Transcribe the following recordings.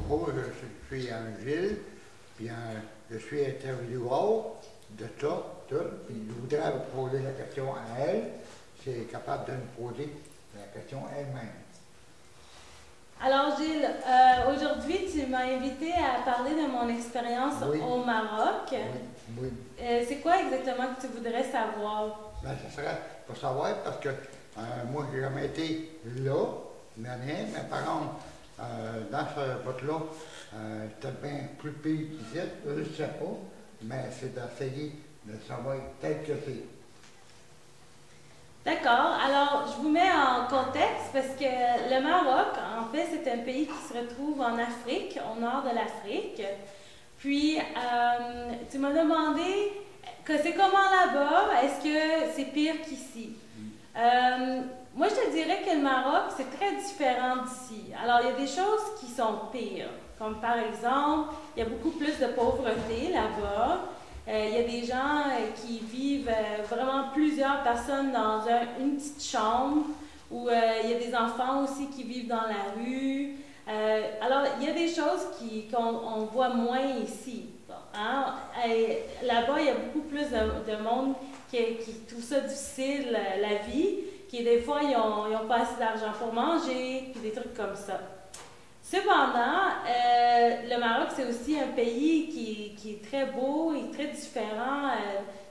Bonjour, je suis Gilles, puis je suis intervieweur de ça, tout, puis je voudrais vous poser la question à elle, si elle est capable de me poser la question elle-même. Alors Gilles, aujourd'hui tu m'as invité à parler de mon expérience au Maroc. Oui. C'est quoi exactement que tu voudrais savoir? Ben, ça serait pour savoir parce que moi, j'ai jamais été là, mais rien, mais par contre, dans ce bout-là, c'était bien plus pire qu'ici, je ne sais pas, mais c'est d'essayer de savoir tel que c'est. D'accord, alors je vous mets en contexte parce que le Maroc, en fait, c'est un pays qui se retrouve en Afrique, au nord de l'Afrique. Puis, tu m'as demandé que c'est comment là-bas, est-ce que c'est pire qu'ici? Moi, je te dirais que le Maroc, c'est très différent d'ici. Alors, il y a des choses qui sont pires, comme par exemple, il y a beaucoup plus de pauvreté là-bas. Il y a des gens qui vivent vraiment plusieurs personnes dans une petite chambre, où il y a des enfants aussi qui vivent dans la rue. Alors, il y a des choses qu'on voit moins ici. Hein? Là-bas, il y a beaucoup plus de monde qui trouve ça difficile, la vie, qui des fois, ils ont pas assez d'argent pour manger, puis des trucs comme ça. Cependant, le Maroc, c'est aussi un pays qui est très beau et très différent,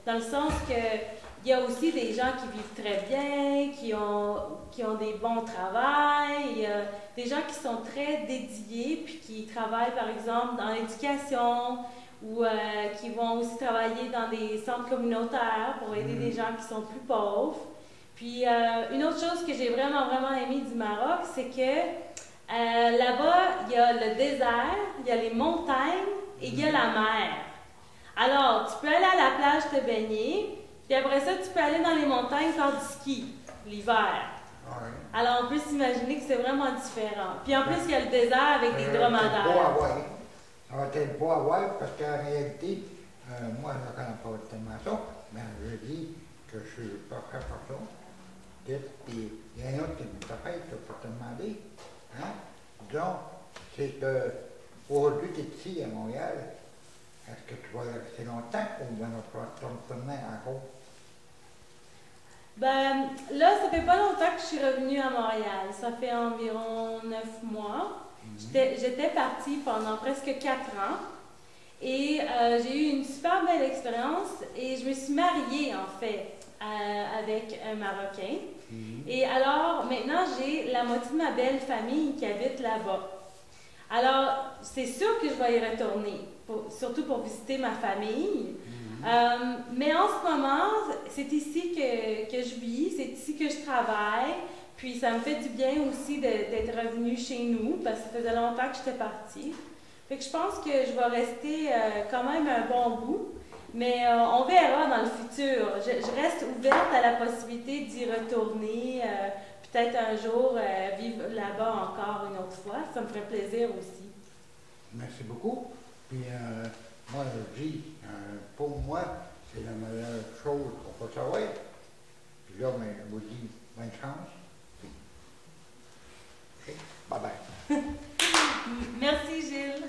dans le sens qu'il y a aussi des gens qui vivent très bien, qui ont des bons travails, il y a des gens qui sont très dédiés, puis qui travaillent, par exemple, dans l'éducation, ou qui vont aussi travailler dans des centres communautaires pour aider des gens qui sont plus pauvres. Puis, une autre chose que j'ai vraiment, vraiment aimé du Maroc, c'est que là-bas, il y a le désert, il y a les montagnes et il y a la mer. Alors, tu peux aller à la plage te baigner, puis après ça, tu peux aller dans les montagnes faire du ski l'hiver. Ouais. Alors, on peut s'imaginer que c'est vraiment différent. Puis en plus, il y a le désert avec des dromadaires. Ça va être beau à voir parce qu'en réalité, moi, je ne connais pas tellement ça, mais je dis que je suis pas prêt pour ça. Puis il y a un autre qui me fait pour te demander. Hein? Donc, c'est que aujourd'hui, tu es ici à Montréal. Est-ce que tu vas rester longtemps ou dans notre retourner encore? Ben, là, ça fait pas longtemps que je suis revenue à Montréal. Ça fait environ 9 mois. J'étais partie pendant presque 4 ans. Et j'ai eu une super belle expérience et je me suis mariée, en fait, avec un Marocain. Et alors, maintenant, j'ai la moitié de ma belle famille qui habite là-bas. Alors, c'est sûr que je vais y retourner, surtout pour visiter ma famille. Mais en ce moment, c'est ici que je vis, c'est ici que je travaille. Puis ça me fait du bien aussi d'être revenue chez nous, parce que ça faisait longtemps que j'étais partie. Fait que je pense que je vais rester quand même un bon bout. Mais on verra dans le futur. Je reste ouverte à la possibilité d'y retourner, peut-être un jour vivre là-bas encore une autre fois. Ça me ferait plaisir aussi. Merci beaucoup. Puis moi, je dis, pour moi, c'est la meilleure chose qu'on peut savoir. Puis là, ben, je vous dis bonne chance. OK? Bye bye. Merci Gilles.